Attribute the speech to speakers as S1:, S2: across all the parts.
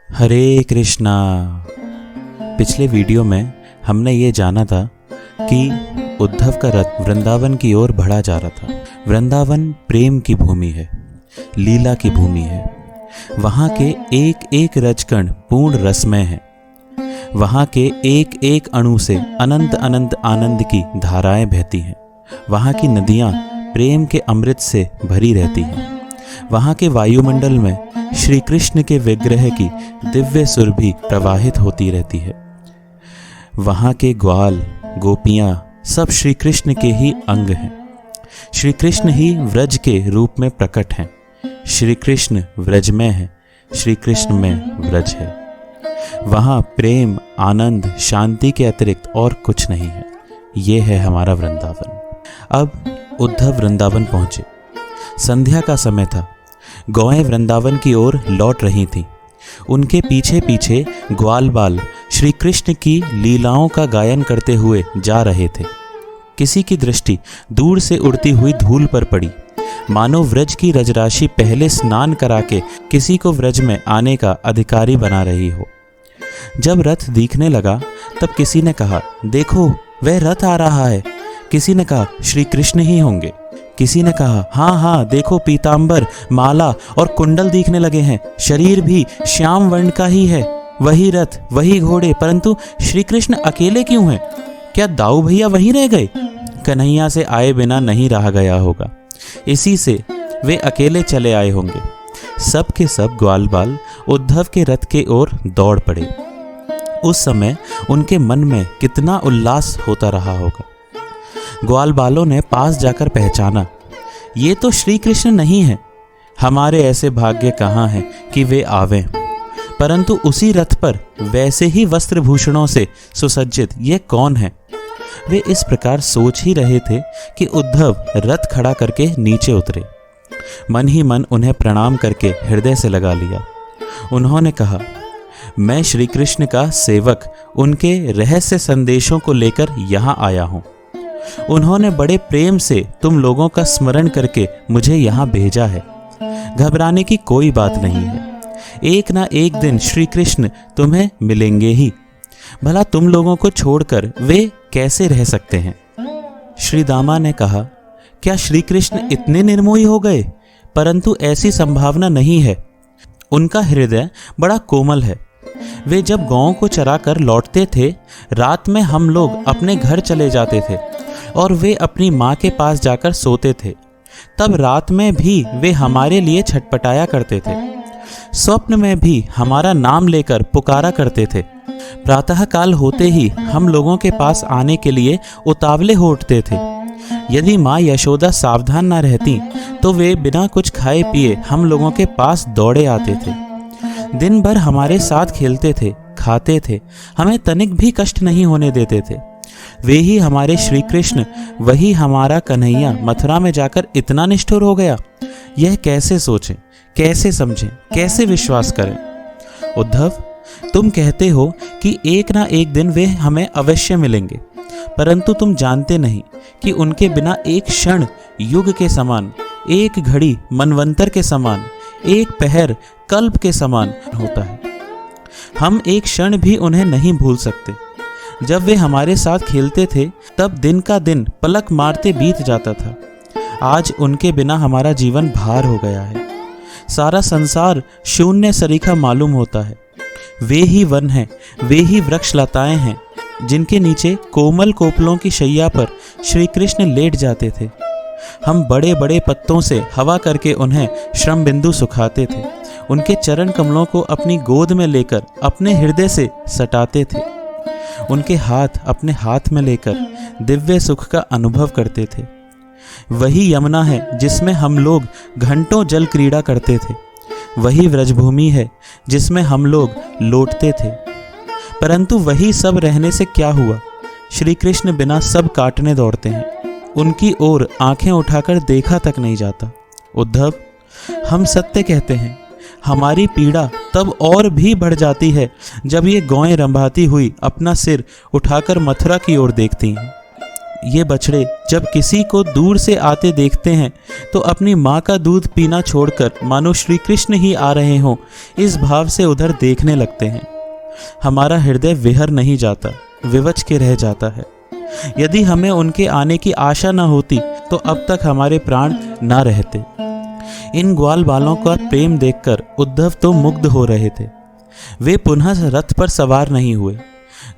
S1: हरे कृष्णा। पिछले वीडियो में हमने ये जाना था कि उद्धव का रथ वृंदावन की ओर बढ़ा जा रहा था। वृंदावन प्रेम की भूमि है, लीला की भूमि है। वहाँ के एक एक रजकण पूर्ण रसमय है। वहाँ के एक एक अणु से अनंत अनंत आनंद की धाराएं बहती हैं। वहाँ की नदियाँ प्रेम के अमृत से भरी रहती हैं। वहाँ के वायुमंडल में श्री कृष्ण के विग्रह की दिव्य सुरभि प्रवाहित होती रहती है। वहाँ के ग्वाल गोपियाँ सब श्री कृष्ण के ही अंग हैं। श्री कृष्ण ही व्रज के रूप में प्रकट हैं। श्री कृष्ण व्रज में है, श्री कृष्ण में व्रज है। वहाँ प्रेम, आनंद, शांति के अतिरिक्त और कुछ नहीं है। ये है हमारा वृंदावन। अब उद्धव वृंदावन पहुँचे। संध्या का समय था। गौएं वृंदावन की ओर लौट रही थीं। उनके पीछे पीछे ग्वाल बाल श्री कृष्ण की लीलाओं का गायन करते हुए जा रहे थे। किसी की दृष्टि दूर से उड़ती हुई धूल पर पड़ी, मानो व्रज की रजराशि पहले स्नान करा के किसी को व्रज में आने का अधिकारी बना रही हो। जब रथ दिखने लगा तब किसी ने कहा, देखो वह रथ आ रहा है। किसी ने कहा, श्री कृष्ण ही होंगे। किसी ने कहा, हाँ देखो पीतांबर, माला और कुंडल दिखने लगे हैं। शरीर भी श्याम वर्ण का ही है। वही रथ, वही घोड़े, परंतु श्री कृष्ण अकेले क्यों हैं? क्या दाऊ भैया वहीं रह गए? कन्हैया से आए बिना नहीं रहा गया होगा, इसी से वे अकेले चले आए होंगे। सब के सब ग्वाल बाल उद्धव के रथ के ओर दौड़ पड़े। उस समय उनके मन में कितना उल्लास होता रहा होगा। ग्वाल बालों ने पास जाकर पहचाना, ये तो श्री कृष्ण नहीं है। हमारे ऐसे भाग्य कहाँ हैं कि वे आवें। परंतु उसी रथ पर वैसे ही वस्त्र भूषणों से सुसज्जित ये कौन है? वे इस प्रकार सोच ही रहे थे कि उद्धव रथ खड़ा करके नीचे उतरे। मन ही मन उन्हें प्रणाम करके हृदय से लगा लिया। उन्होंने कहा, मैं श्री कृष्ण का सेवक उनके रहस्य संदेशों को लेकर यहाँ आया हूँ। उन्होंने बड़े प्रेम से तुम लोगों का स्मरण करके मुझे यहाँ भेजा है। घबराने की कोई बात नहीं है। एक ना एक दिन श्री कृष्ण तुम्हें मिलेंगे ही। भला तुम लोगों को छोड़कर वे कैसे रह सकते हैं? श्री दामा ने कहा, क्या श्री कृष्ण इतने निर्मोही हो गए? परंतु ऐसी संभावना नहीं है। उनका हृदय बड़ा कोमल है। वे जब गांव को चराकर लौटते थे, रात में हम लोग अपने घर चले जाते थे और वे अपनी माँ के पास जाकर सोते थे। तब रात में भी वे हमारे लिए छटपटाया करते थे। स्वप्न में भी हमारा नाम लेकर पुकारा करते थे। प्रातः काल होते ही हम लोगों के पास आने के लिए उतावले हो उठते थे। यदि माँ यशोदा सावधान न रहती तो वे बिना कुछ खाए पिए हम लोगों के पास दौड़े आते थे। दिन भर हमारे साथ खेलते थे, खाते थे, हमें तनिक भी कष्ट नहीं होने देते थे। वे ही हमारे श्री कृष्ण, वही हमारा कन्हैया मथुरा में जाकर इतना निष्ठुर हो गया। यह कैसे सोचें, कैसे समझें, कैसे विश्वास करें? उद्धव, तुम कहते हो कि एक ना एक दिन वे हमें अवश्य मिलेंगे, परंतु तुम जानते नहीं कि उनके बिना एक क्षण युग के समान, एक घड़ी मनवंतर के समान, एक पहर कल्प के समान होता है। हम एक क्षण भी उन्हें नहीं भूल सकते। जब वे हमारे साथ खेलते थे तब दिन का दिन पलक मारते बीत जाता था। आज उनके बिना हमारा जीवन भार हो गया है। सारा संसार शून्य सरीखा मालूम होता है। वे ही वन हैं, वे ही वृक्ष लताएं हैं जिनके नीचे कोमल कोपलों की शैया पर श्री कृष्ण लेट जाते थे। हम बड़े बड़े पत्तों से हवा करके उन्हें श्रम बिंदु सुखाते थे। उनके चरण कमलों को अपनी गोद में लेकर अपने हृदय से सटाते थे। उनके हाथ अपने हाथ में लेकर दिव्य सुख का अनुभव करते थे। वही यमुना है जिसमें हम लोग घंटों जल क्रीड़ा करते थे। वही व्रजभूमि है जिसमें हम लोग लौटते थे। परंतु वही सब रहने से क्या हुआ? श्री कृष्ण बिना सब काटने दौड़ते हैं। उनकी ओर आंखें उठाकर देखा तक नहीं जाता। उद्धव, हम सत्य कहते हैं। हमारी पीड़ा तब और भी बढ़ जाती है जब ये गौएं रंभाती हुई अपना सिर उठाकर मथुरा की ओर देखती हैं। ये बछड़े जब किसी को दूर से आते देखते हैं तो अपनी माँ का दूध पीना छोड़कर मानो श्री कृष्ण ही आ रहे हों इस भाव से उधर देखने लगते हैं। हमारा हृदय विहर नहीं जाता, विवच के रह जाता है। यदि हमें उनके आने की आशा न होती तो अब तक हमारे प्राण न रहते। इन ग्वाल बालों का प्रेम देखकर उद्धव तो मुग्ध हो रहे थे। वे पुनः रथ पर सवार नहीं हुए।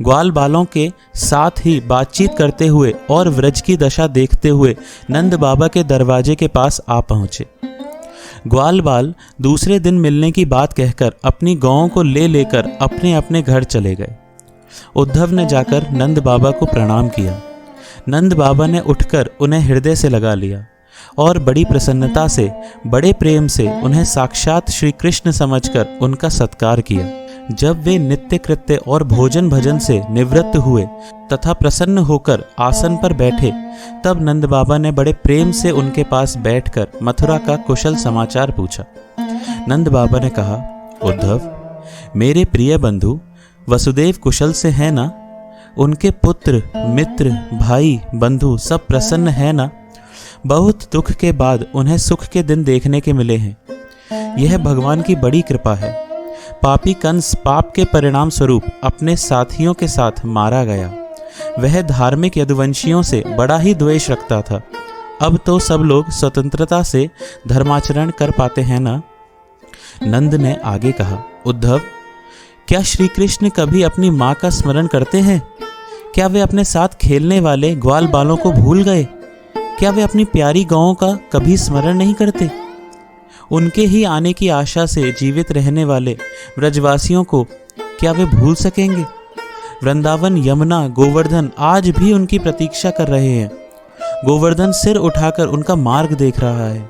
S1: ग्वाल बालों के साथ ही बातचीत करते हुए और व्रज की दशा देखते हुए नंद बाबा के दरवाजे के पास आ पहुंचे। ग्वाल बाल दूसरे दिन मिलने की बात कहकर अपनी गौओं को ले लेकर अपने अपने घर चले गए। उद्धव ने जाकर नंद बाबा को प्रणाम किया। नंद बाबा ने उठकर उन्हें हृदय से लगा लिया और बड़ी प्रसन्नता से, बड़े प्रेम से उन्हें साक्षात श्री कृष्ण समझकर उनका सत्कार किया। जब वे नित्य कृत्य और भोजन भजन से निवृत्त हुए तथा प्रसन्न होकर आसन पर बैठे, तब नंद बाबा ने बड़े प्रेम से उनके पास बैठकर मथुरा का कुशल समाचार पूछा। नंद बाबा ने कहा, उद्धव, मेरे प्रिय बंधु वसुदेव कुशल से है ना? उनके पुत्र, मित्र, भाई, बंधु सब प्रसन्न है ना? बहुत दुख के बाद उन्हें सुख के दिन देखने के मिले हैं। यह भगवान की बड़ी कृपा है। पापी कंस पाप के परिणाम स्वरूप अपने साथियों के साथ मारा गया। वह धार्मिक यदुवंशियों से बड़ा ही द्वेष रखता था। अब तो सब लोग स्वतंत्रता से धर्माचरण कर पाते हैं ना? नंद ने आगे कहा, उद्धव, क्या श्री कृष्ण कभी अपनी माँ का स्मरण करते हैं? क्या वे अपने साथ खेलने वाले ग्वाल बालों को भूल गए? क्या वे अपनी प्यारी गौओं का कभी स्मरण नहीं करते? उनके ही आने की आशा से जीवित रहने वाले ब्रजवासियों को क्या वे भूल सकेंगे? वृंदावन, यमुना, गोवर्धन आज भी उनकी प्रतीक्षा कर रहे हैं। गोवर्धन सिर उठाकर उनका मार्ग देख रहा है।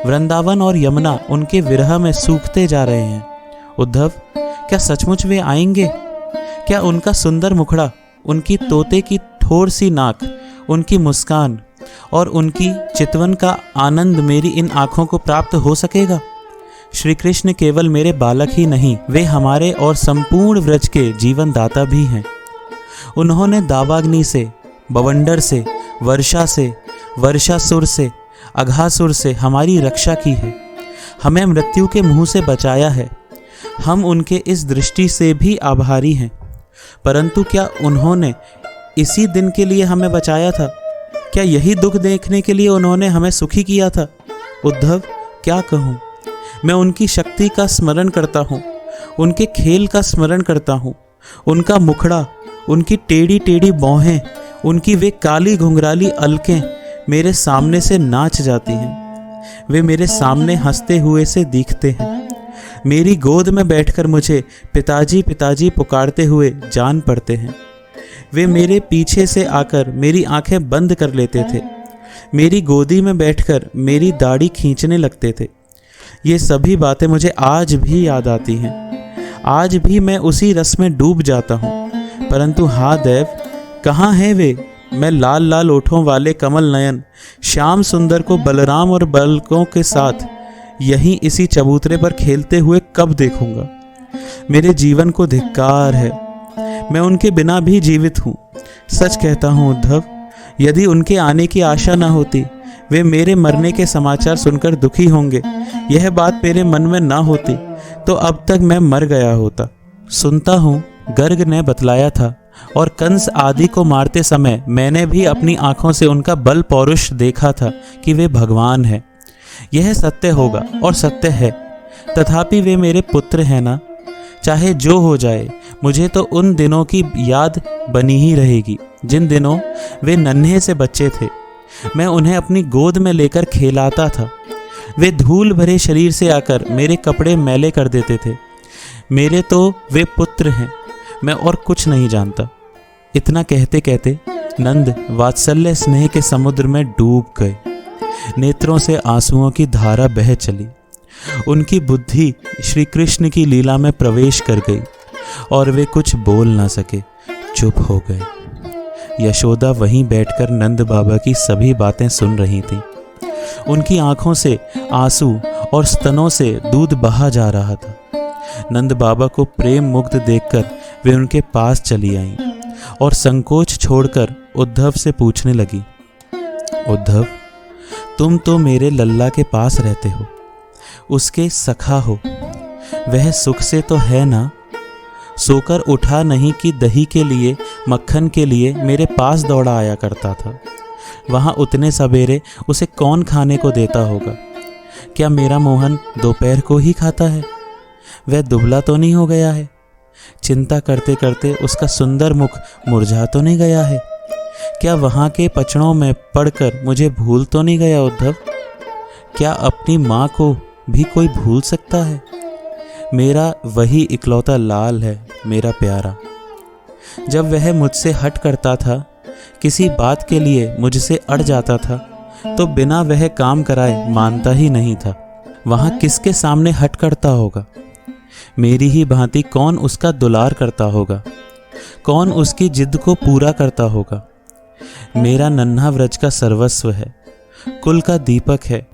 S1: वृंदावन और यमुना उनके विरह में सूखते जा रहे हैं। उद्धव, क्या सचमुच वे आएंगे? क्या उनका सुंदर मुखड़ा, उनकी तोते की ठोर सी नाक, उनकी मुस्कान और उनकी चितवन का आनंद मेरी इन आँखों को प्राप्त हो सकेगा? श्री कृष्ण केवल मेरे बालक ही नहीं, वे हमारे और संपूर्ण व्रज के जीवन दाता भी हैं। उन्होंने दावाग्नि से, बवंडर से, वर्षा से, वर्षासुर से, अघासुर से हमारी रक्षा की है। हमें मृत्यु के मुंह से बचाया है। हम उनके इस दृष्टि से भी आभारी हैं। परंतु क्या उन्होंने इसी दिन के लिए हमें बचाया था? क्या यही दुख देखने के लिए उन्होंने हमें सुखी किया था? उद्धव, क्या कहूँ? मैं उनकी शक्ति का स्मरण करता हूँ, उनके खेल का स्मरण करता हूँ। उनका मुखड़ा, उनकी टेढ़ी टेढ़ी बाहें, उनकी वे काली घुंघराली अलकें मेरे सामने से नाच जाती हैं। वे मेरे सामने हंसते हुए से दिखते हैं। मेरी गोद में बैठकर मुझे पिताजी पिताजी पुकारते हुए जान पड़ते हैं। वे मेरे पीछे से आकर मेरी आंखें बंद कर लेते थे। मेरी गोदी में बैठकर मेरी दाढ़ी खींचने लगते थे। ये सभी बातें मुझे आज भी याद आती हैं। आज भी मैं उसी रस में डूब जाता हूँ। परंतु हाँ देव, कहाँ हैं वे? मैं लाल लाल ओठों वाले कमल नयन श्याम सुंदर को बलराम और बालकों के साथ यहीं इसी चबूतरे पर खेलते हुए कब देखूंगा? मेरे जीवन को धिक्कार है। मैं उनके बिना भी जीवित हूँ। सच कहता हूँ उद्धव, यदि उनके आने की आशा न होती, वे मेरे मरने के समाचार सुनकर दुखी होंगे, यह बात मेरे मन में ना होती तो अब तक मैं मर गया होता। सुनता हूँ गर्ग ने बतलाया था और कंस आदि को मारते समय मैंने भी अपनी आंखों से उनका बल पौरुष देखा था कि वे भगवान हैं। यह सत्य होगा और सत्य है। तथापि वे मेरे पुत्र हैं ना। चाहे जो हो जाए, मुझे तो उन दिनों की याद बनी ही रहेगी जिन दिनों वे नन्हे से बच्चे थे। मैं उन्हें अपनी गोद में लेकर खेलाता था। वे धूल भरे शरीर से आकर मेरे कपड़े मैले कर देते थे। मेरे तो वे पुत्र हैं, मैं और कुछ नहीं जानता। इतना कहते कहते नंद वात्सल्य स्नेह के समुद्र में डूब गए। नेत्रों से आंसुओं की धारा बह चली। उनकी बुद्धि श्री कृष्ण की लीला में प्रवेश कर गई और वे कुछ बोल ना सके, चुप हो गए। यशोदा वहीं बैठकर नंद बाबा की सभी बातें सुन रही थी। उनकी आंखों से आंसू और स्तनों से दूध बहा जा रहा था। नंद बाबा को प्रेम मुग्ध देखकर वे उनके पास चली आईं और संकोच छोड़कर उद्धव से पूछने लगी, उद्धव, तुम तो मेरे लल्ला के पास रहते हो, उसके सखा हो, वह सुख से तो है ना? सोकर उठा नहीं कि दही के लिए, मक्खन के लिए मेरे पास दौड़ा आया करता था। वहाँ उतने सवेरे उसे कौन खाने को देता होगा? क्या मेरा मोहन दोपहर को ही खाता है? वह दुबला तो नहीं हो गया है? चिंता करते करते उसका सुंदर मुख मुरझा तो नहीं गया है? क्या वहाँ के पचड़ों में पड़कर मुझे भूल तो नहीं गया उद्धव? क्या अपनी माँ को भी कोई भूल सकता है? मेरा वही इकलौता लाल है, मेरा प्यारा। जब वह मुझसे हट करता था, किसी बात के लिए मुझसे अड़ जाता था, तो बिना वह काम कराए मानता ही नहीं था। वहाँ किसके सामने हट करता होगा? मेरी ही भांति कौन उसका दुलार करता होगा? कौन उसकी जिद को पूरा करता होगा? मेरा नन्हा व्रज का सर्वस्व है, कुल का दीपक है।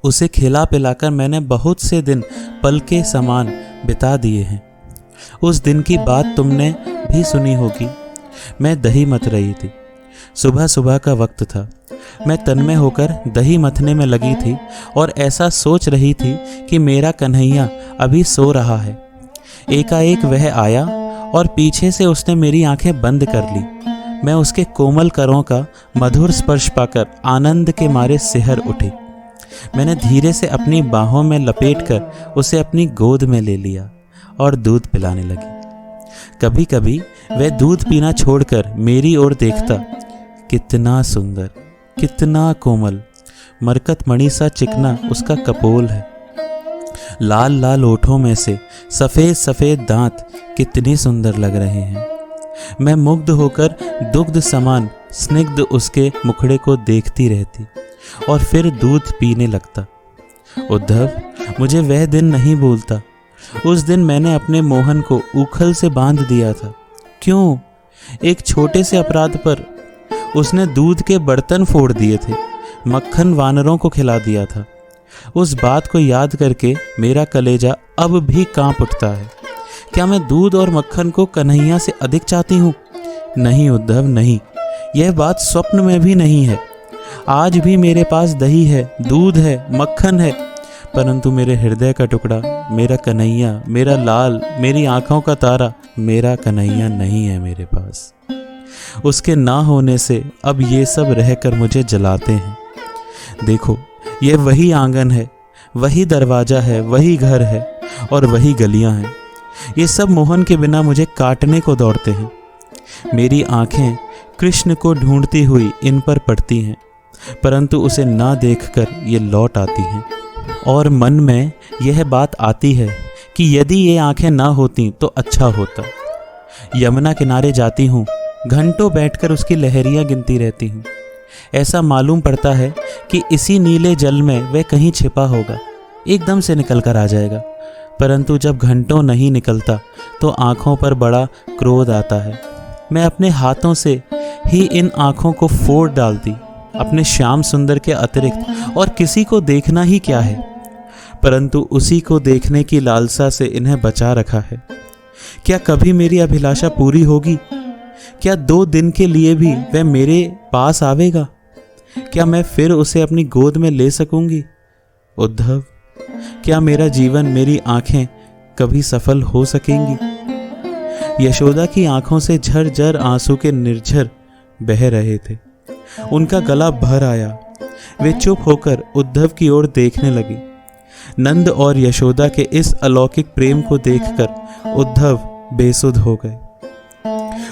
S1: उसे खिला पिलाकर मैंने बहुत से दिन पल के समान बिता दिए हैं। उस दिन की बात तुमने भी सुनी होगी। मैं दही मथ रही थी। सुबह सुबह का वक्त था। मैं तन्मय होकर दही मथने में लगी थी और ऐसा सोच रही थी कि मेरा कन्हैया अभी सो रहा है। एकाएक वह आया और पीछे से उसने मेरी आंखें बंद कर ली। मैं उसके कोमल करों का मधुर स्पर्श पाकर आनंद के मारे सिहर उठी। मैंने धीरे से अपनी बाहों में लपेटकर उसे अपनी गोद में ले लिया और दूध पिलाने लगी। कभी कभी वह दूध पीना छोड़कर मेरी ओर देखता। कितना सुंदर, कितना कोमल, मरकत मणि सा चिकना उसका कपोल है। लाल लाल ओठों में से सफ़ेद सफ़ेद दांत कितने सुंदर लग रहे हैं। मैं मुग्ध होकर दुग्ध समान स्निग्ध उसके मुखड़े को देखती रहती और फिर दूध पीने लगता। उद्धव, मुझे वह दिन नहीं भूलता। उस दिन मैंने अपने मोहन को उखल से बांध दिया था। क्यों? एक छोटे से अपराध पर। उसने दूध के बर्तन फोड़ दिए थे, मक्खन वानरों को खिला दिया था। उस बात को याद करके मेरा कलेजा अब भी कांप उठता है। क्या मैं दूध और मक्खन को कन्हैया से अधिक चाहती हूँ? नहीं उद्धव, नहीं। यह बात स्वप्न में भी नहीं है। आज भी मेरे पास दही है, दूध है, मक्खन है, परंतु मेरे हृदय का टुकड़ा, मेरा कन्हैया, मेरा लाल, मेरी आंखों का तारा, मेरा कन्हैया नहीं है मेरे पास। उसके ना होने से अब ये सब रहकर मुझे जलाते हैं। देखो, ये वही आंगन है, वही दरवाजा है, वही घर है और वही गलियां हैं। ये सब मोहन के बिना मुझे काटने को दौड़ते हैं। मेरी आंखें कृष्ण को ढूंढती हुई इन पर पड़ती हैं, परंतु उसे ना देखकर ये लौट आती हैं। और मन में यह बात आती है कि यदि ये आंखें ना होती तो अच्छा होता। यमुना किनारे जाती हूँ, घंटों बैठकर उसकी लहरियाँ गिनती रहती हूँ। ऐसा मालूम पड़ता है कि इसी नीले जल में वह कहीं छिपा होगा, एकदम से निकल कर आ जाएगा। परंतु जब घंटों नहीं निकलता तो आँखों पर बड़ा क्रोध आता है। मैं अपने हाथों से ही इन आँखों को फोड़ डालती, अपने श्याम सुंदर के अतिरिक्त और किसी को देखना ही क्या है, परंतु उसी को देखने की लालसा से इन्हें बचा रखा है। क्या कभी मेरी अभिलाषा पूरी होगी? क्या 2 दिन के लिए भी वह मेरे पास आवेगा? क्या मैं फिर उसे अपनी गोद में ले सकूंगी? उद्धव, क्या मेरा जीवन, मेरी आंखें कभी सफल हो सकेंगी? यशोदा की आंखों से झरझर आंसू के निर्झर बह रहे थे। उनका गला भर आया। वे चुप होकर उद्धव की ओर देखने लगी। नंद और यशोदा के इस अलौकिक प्रेम को देखकर उद्धव बेसुध हो गए।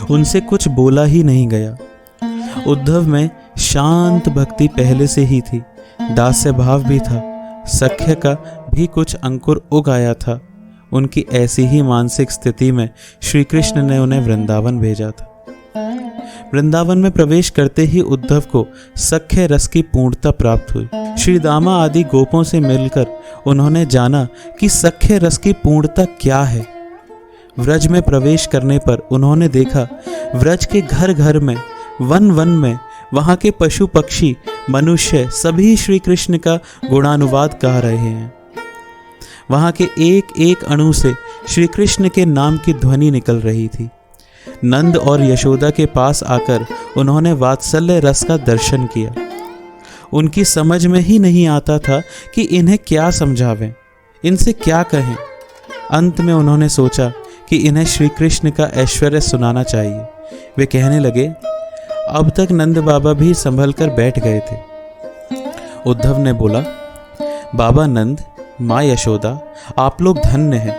S1: उनसे कुछ बोला ही नहीं गया। उद्धव में शांत भक्ति पहले से ही थी, दास्य भाव भी था, सख्य का भी कुछ अंकुर उग आया था। उनकी ऐसी ही मानसिक स्थिति में श्री कृष्ण ने उन्हें वृंदावन भेजा था। वृंदावन में प्रवेश करते ही उद्धव को सख्य रस की पूर्णता प्राप्त हुई। श्री दामा आदि गोपों से मिलकर उन्होंने जाना कि सख्य रस की पूर्णता क्या है। व्रज में प्रवेश करने पर उन्होंने देखा व्रज के घर घर में, वन वन में वहाँ के पशु पक्षी मनुष्य सभी श्री कृष्ण का गुणानुवाद गा रहे हैं। वहाँ के एक एक अणु से श्री कृष्ण के नाम की ध्वनि निकल रही थी। नंद और यशोदा के पास आकर उन्होंने वात्सल्य रस का दर्शन किया। उनकी समझ में ही नहीं आता था कि इन्हें क्या समझावें, इनसे क्या कहें। अंत में उन्होंने सोचा कि इन्हें श्री कृष्ण का ऐश्वर्य सुनाना चाहिए। वे कहने लगे, अब तक नंद बाबा भी संभल कर बैठ गए थे। उद्धव ने बोला, बाबा नंद, माँ यशोदा, आप लोग धन्य हैं,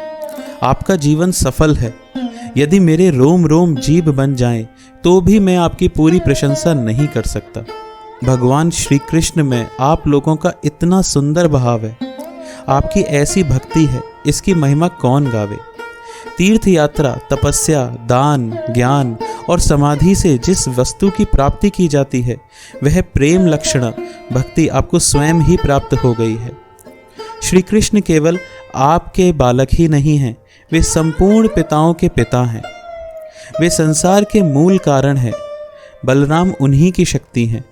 S1: आपका जीवन सफल है। यदि मेरे रोम रोम जीभ बन जाएं, तो भी मैं आपकी पूरी प्रशंसा नहीं कर सकता। भगवान श्री कृष्ण में आप लोगों का इतना सुंदर भाव है, आपकी ऐसी भक्ति है, इसकी महिमा कौन गावे। तीर्थ यात्रा, तपस्या, दान, ज्ञान और समाधि से जिस वस्तु की प्राप्ति की जाती है, वह प्रेम लक्षण भक्ति आपको स्वयं ही प्राप्त हो गई है। श्री कृष्ण केवल आपके बालक ही नहीं हैं, वे संपूर्ण पिताओं के पिता हैं। वे संसार के मूल कारण हैं। बलराम उन्हीं की शक्ति हैं।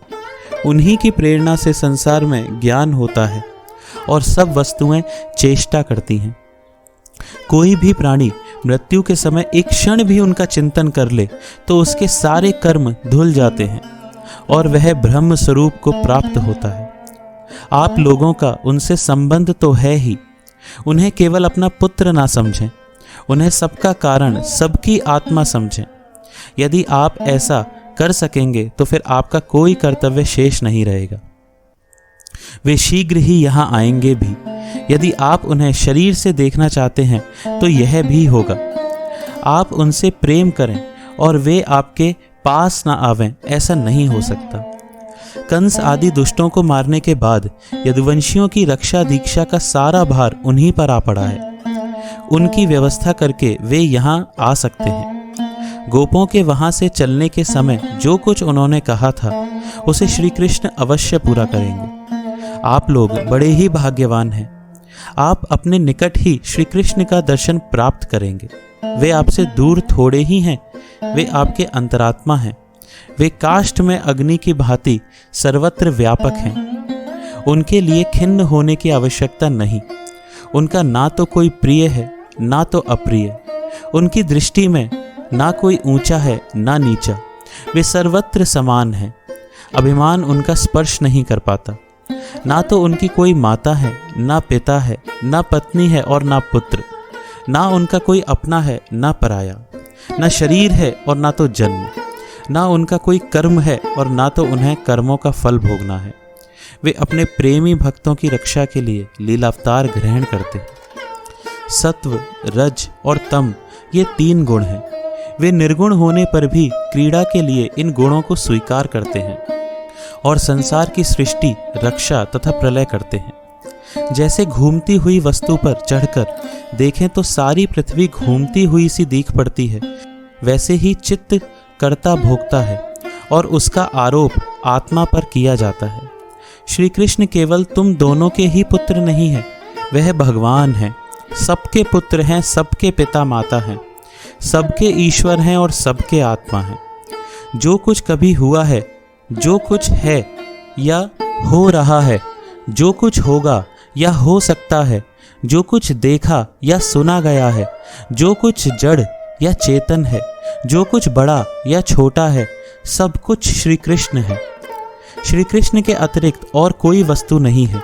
S1: उन्हीं की प्रेरणा से संसार में ज्ञान होता है और सब वस्तुएं चेष्टा करती हैं। कोई भी प्राणी मृत्यु के समय एक क्षण भी उनका चिंतन कर ले तो उसके सारे कर्म धुल जाते हैं और वह ब्रह्म स्वरूप को प्राप्त होता है। आप लोगों का उनसे संबंध तो है ही। उन्हें केवल अपना पुत्र ना समझें, उन्हें सबका कारण, सबकी आत्मा समझें। यदि आप ऐसा कर सकेंगे तो फिर आपका कोई कर्तव्य शेष नहीं रहेगा। वे शीघ्र ही यहाँ आएंगे भी। यदि आप उन्हें शरीर से देखना चाहते हैं तो यह भी होगा। आप उनसे प्रेम करें और वे आपके पास ना आवें, ऐसा नहीं हो सकता। कंस आदि दुष्टों को मारने के बाद यदुवंशियों की रक्षा दीक्षा का सारा भार उन्हीं पर आ पड़ा है। उनकी व्यवस्था करके वे यहाँ आ सकते हैं। गोपों के वहाँ से चलने के समय जो कुछ उन्होंने कहा था उसे श्री कृष्ण अवश्य पूरा करेंगे। आप लोग बड़े ही भाग्यवान हैं। आप अपने निकट ही श्री कृष्ण का दर्शन प्राप्त करेंगे। वे आपसे दूर थोड़े ही हैं, वे आपके अंतरात्मा हैं। वे काष्ठ में अग्नि की भांति सर्वत्र व्यापक हैं। उनके लिए खिन्न होने की आवश्यकता नहीं। उनका ना तो कोई प्रिय है ना तो अप्रिय। उनकी दृष्टि में ना कोई ऊंचा है ना नीचा। वे सर्वत्र समान हैं। अभिमान उनका स्पर्श नहीं कर पाता। ना तो उनकी कोई माता है ना पिता है, ना पत्नी है और ना पुत्र। ना उनका कोई अपना है ना पराया। ना शरीर है और ना तो जन्म। ना उनका कोई कर्म है और ना तो उन्हें कर्मों का फल भोगना है। वे अपने प्रेमी भक्तों की रक्षा के लिए लीलावतार ग्रहण करते हैं। सत्व, रज और तम ये 3 गुण हैं। वे निर्गुण होने पर भी क्रीड़ा के लिए इन गुणों को स्वीकार करते हैं और संसार की सृष्टि, रक्षा तथा प्रलय करते हैं। जैसे घूमती हुई वस्तु पर चढ़कर देखें तो सारी पृथ्वी घूमती हुई सी दिख पड़ती है, वैसे ही चित्त कर्ता भोगता है और उसका आरोप आत्मा पर किया जाता है। श्री कृष्ण केवल तुम दोनों के ही पुत्र नहीं हैं, वह भगवान हैं। सबके पुत्र हैं, सबके पिता माता हैं, सबके ईश्वर हैं और सबके आत्मा हैं। जो कुछ कभी हुआ है, जो कुछ है या हो रहा है, जो कुछ होगा या हो सकता है, जो कुछ देखा या सुना गया है, जो कुछ जड़ या चेतन है, जो कुछ बड़ा या छोटा है, सब कुछ श्री कृष्ण है। श्री कृष्ण के अतिरिक्त और कोई वस्तु नहीं है।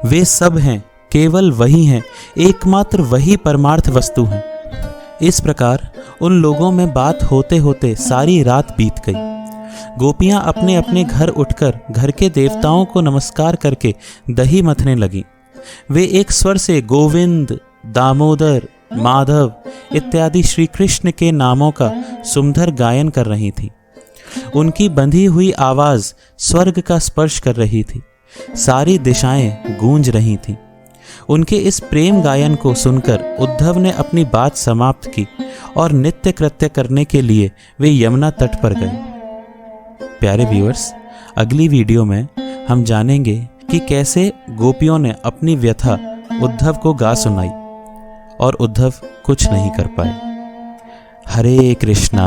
S1: वे सब हैं, केवल वही हैं, एकमात्र वही परमार्थ वस्तु हैं। इस प्रकार उन लोगों में बात होते होते सारी रात बीत गई। गोपियां अपने अपने घर उठकर घर के देवताओं को नमस्कार करके दही मथने लगीं। वे एक स्वर से गोविंद, दामोदर, माधव इत्यादि श्री कृष्ण के नामों का सुंदर गायन कर रही थी। उनकी बंधी हुई आवाज स्वर्ग का स्पर्श कर रही थी। सारी दिशाएं गूंज रही थीं। उनके इस प्रेम गायन को सुनकर उद्धव ने अपनी बात समाप्त की और नित्य कृत्य करने के लिए वे यमुना तट पर गए। प्यारे व्यूअर्स, अगली वीडियो में हम जानेंगे कि कैसे गोपियों ने अपनी व्यथा उद्धव को गा सुनाई और उद्धव कुछ नहीं कर पाए। हरे कृष्णा।